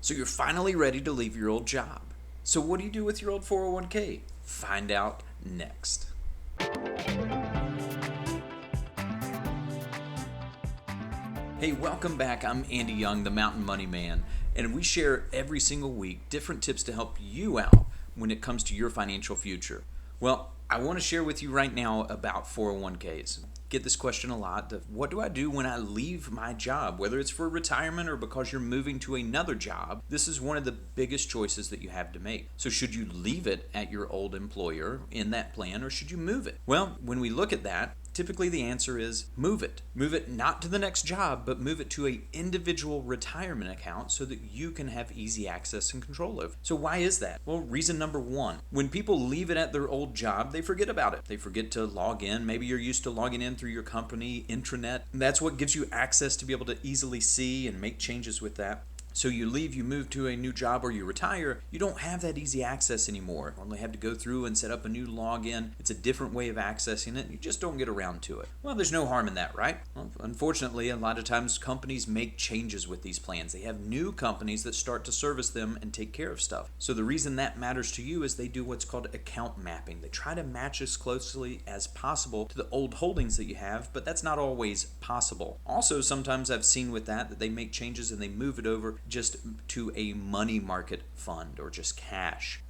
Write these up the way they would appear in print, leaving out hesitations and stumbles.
So you're finally ready to leave your old job. So what do you do with your old 401k? Find out next. Hey, welcome back. I'm Andy Young, the Mountain Money Man, and we share every single week different tips to help you out when it comes to your financial future. Well, I want to share with you right now about 401ks. Get this question a lot. What do I do when I leave my job? Whether it's for retirement or because you're moving to another job, this is one of the biggest choices that you have to make. So should you leave it at your old employer in that plan, or should you move it? Well, when we look at that, typically the answer is move it. Move it not to the next job, but move it to an individual retirement account so that you can have easy access and control over. So why is that? Well, reason number one, when people leave it at their old job, they forget about it. They forget to log in. Maybe you're used to logging in through your company intranet. That's what gives you access to be able to easily see and make changes with that. So you leave, you move to a new job, or you retire, you don't have that easy access anymore. You only have to go through and set up a new login. It's a different way of accessing it. You just don't get around to it. Well, there's no harm in that, right? Well, unfortunately, a lot of times companies make changes with these plans. They have new companies that start to service them and take care of stuff. So the reason that matters to you is they do what's called account mapping. They try to match as closely as possible to the old holdings that you have, but that's not always possible. Also, sometimes I've seen with that they make changes and they move it over just to a money market fund or just cash.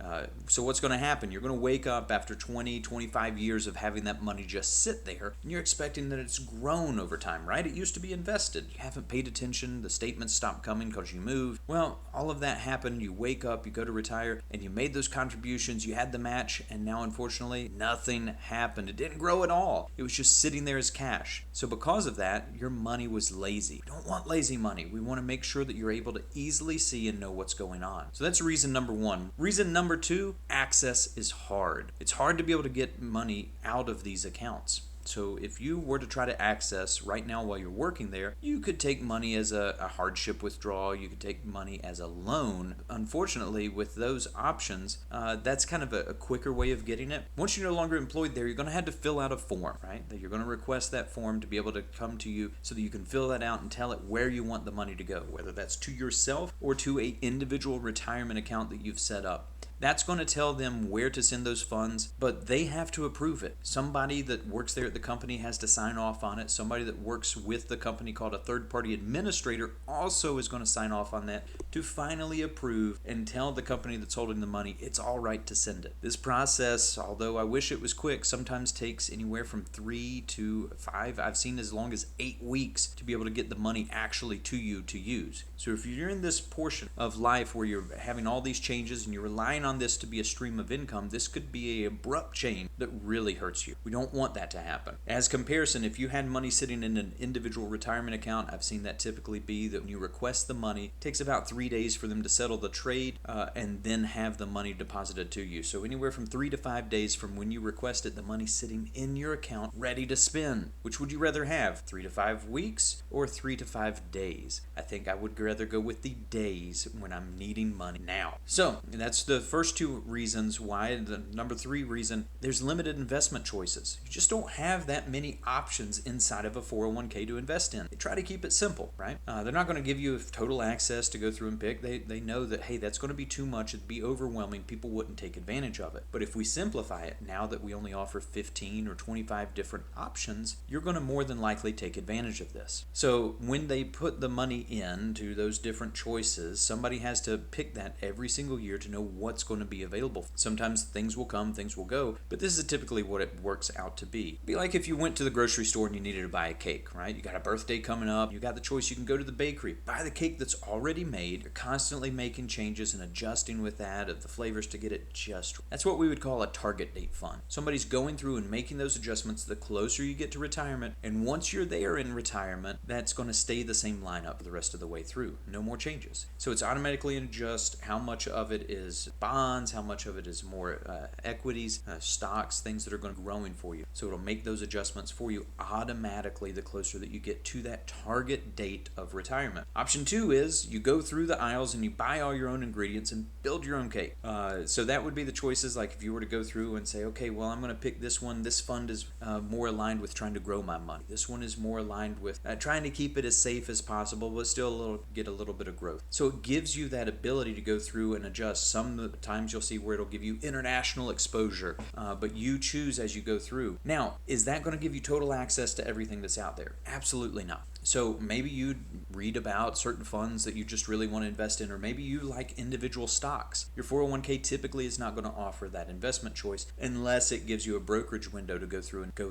So what's going to happen? You're going to wake up after 20, 25 years of having that money just sit there, and you're expecting that it's grown over time, right? It used to be invested. You haven't paid attention. The statements stopped coming because you moved. Well, all of that happened. You wake up, you go to retire, and you made those contributions. You had the match, and now, unfortunately, nothing happened. It didn't grow at all. It was just sitting there as cash. So because of that, your money was lazy. We don't want lazy money. We want to make sure that you're able to easily see and know what's going on. So that's reason number one. Reason number two, access is hard. It's hard to be able to get money out of these accounts. So if you were to try to access right now while you're working there, you could take money as a hardship withdrawal. You could take money as a loan. Unfortunately, with those options, that's kind of a quicker way of getting it. Once you're no longer employed there, you're going to have to fill out a form, right? That you're going to request that form to be able to come to you so that you can fill that out and tell it where you want the money to go, whether that's to yourself or to an individual retirement account that you've set up. That's going to tell them where to send those funds, but they have to approve it. Somebody that works there at the company has to sign off on it. Somebody that works with the company called a third-party administrator also is going to sign off on that to finally approve and tell the company that's holding the money it's all right to send it. This process, although I wish it was quick, sometimes takes anywhere from 3 to 5. I've seen as long as 8 weeks to be able to get the money actually to you to use. So if you're in this portion of life where you're having all these changes and you're relying on this to be a stream of income, this could be an abrupt change that really hurts you. We don't want that to happen. As comparison, if you had money sitting in an individual retirement account, I've seen that typically be that when you request the money, it takes about 3 days for them to settle the trade and then have the money deposited to you. So anywhere from 3 to 5 days from when you request it, the money's sitting in your account ready to spend. Which would you rather have, 3 to 5 weeks or 3 to 5 days? I think I would rather go with the days when I'm needing money now. So that's the first two reasons why. The number 3 reason, there's limited investment choices. You just don't have that many options inside of a 401k to invest in. They try to keep it simple, right? They're not going to give you total access to go through and pick. They know that, hey, that's going to be too much. It'd be overwhelming. People wouldn't take advantage of it. But if we simplify it, now that we only offer 15 or 25 different options, you're going to more than likely take advantage of this. So when they put the money into those different choices, somebody has to pick that every single year to know what's going to be available. Sometimes things will come, things will go, but this is typically what it works out to be. It'd be like if you went to the grocery store and you needed to buy a cake, right? You got a birthday coming up, you got the choice, you can go to the bakery, buy the cake that's already made. You're constantly making changes and adjusting with that of the flavors to get it just right. That's what we would call a target date fund. Somebody's going through and making those adjustments the closer you get to retirement, and once you're there in retirement, that's going to stay the same lineup the rest of the way through. No more changes. So it's automatically adjust how much of it is bond bonds, how much of it is more equities, stocks, things that are going to be growing for you. So it'll make those adjustments for you automatically the closer that you get to that target date of retirement. Option 2 is you go through the aisles and you buy all your own ingredients and build your own cake. So that would be the choices, like if you were to go through and say, okay, well, I'm going to pick this one. This fund is more aligned with trying to grow my money. This one is more aligned with trying to keep it as safe as possible, but still get a little bit of growth. So it gives you that ability to go through and adjust. Sometimes you'll see where it'll give you international exposure, but you choose as you go through. Now, is that going to give you total access to everything that's out there? Absolutely not. So maybe you read about certain funds that you just really want to invest in, or maybe you like individual stocks. Your 401k typically is not going to offer that investment choice unless it gives you a brokerage window to go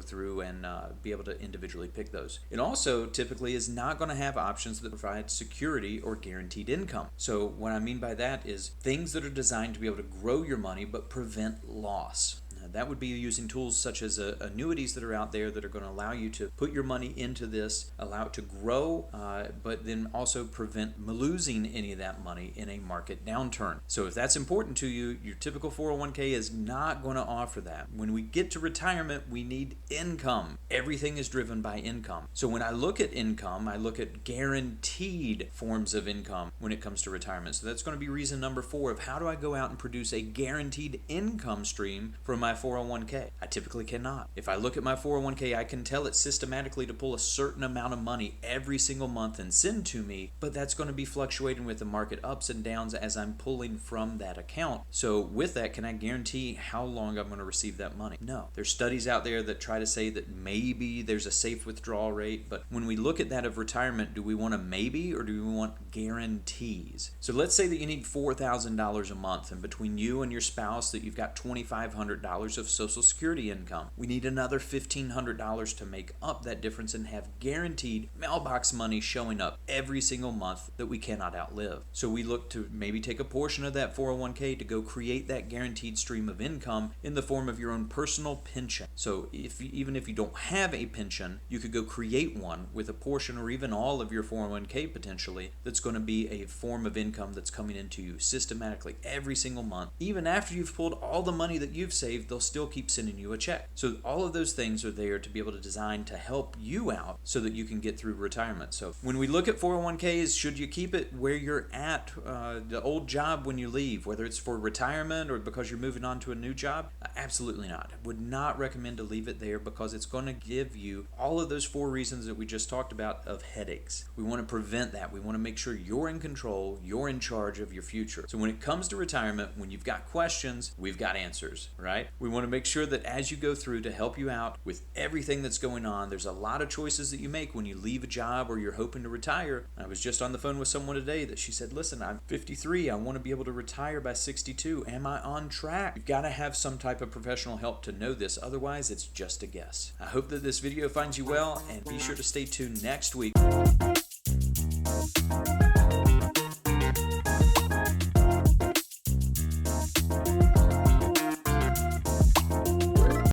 through and be able to individually pick those. It also typically is not going to have options that provide security or guaranteed income. So what I mean by that is things that are designed to be able to grow your money but prevent loss. That would be using tools such as annuities that are out there that are going to allow you to put your money into this, allow it to grow, but then also prevent losing any of that money in a market downturn. So if that's important to you, your typical 401k is not going to offer that. When we get to retirement, we need income. Everything is driven by income. So when I look at income, I look at guaranteed forms of income when it comes to retirement. So that's going to be reason number 4 of how do I go out and produce a guaranteed income stream from my 401k. I typically cannot. If I look at my 401k, I can tell it systematically to pull a certain amount of money every single month and send to me, but that's going to be fluctuating with the market ups and downs as I'm pulling from that account. So with that, can I guarantee how long I'm going to receive that money? No. There's studies out there that try to say that maybe there's a safe withdrawal rate, but when we look at that of retirement, do we want a maybe or do we want guarantees? So let's say that you need $4,000 a month, and between you and your spouse that you've got $2,500 of Social Security income. We need another $1,500 to make up that difference and have guaranteed mailbox money showing up every single month that we cannot outlive. So we look to maybe take a portion of that 401k to go create that guaranteed stream of income in the form of your own personal pension. So even if you don't have a pension, you could go create one with a portion or even all of your 401k potentially that's going to be a form of income that's coming into you systematically every single month. Even after you've pulled all the money that you've saved, they'll still keep sending you a check. So all of those things are there to be able to design to help you out so that you can get through retirement. So when we look at 401ks, should you keep it where you're at, the old job when you leave, whether it's for retirement or because you're moving on to a new job? Absolutely not. I would not recommend to leave it there because it's going to give you all of those 4 reasons that we just talked about of headaches. We want to prevent that. We want to make sure you're in control, you're in charge of your future. So when it comes to retirement, when you've got questions, we've got answers, right? We want to make sure that as you go through to help you out with everything that's going on, there's a lot of choices that you make when you leave a job or you're hoping to retire. I was just on the phone with someone today that she said, listen, I'm 53. I want to be able to retire by 62. Am I on track? You've got to have some type of professional help to know this. Otherwise, it's just a guess. I hope that this video finds you well, and be sure to stay tuned next week.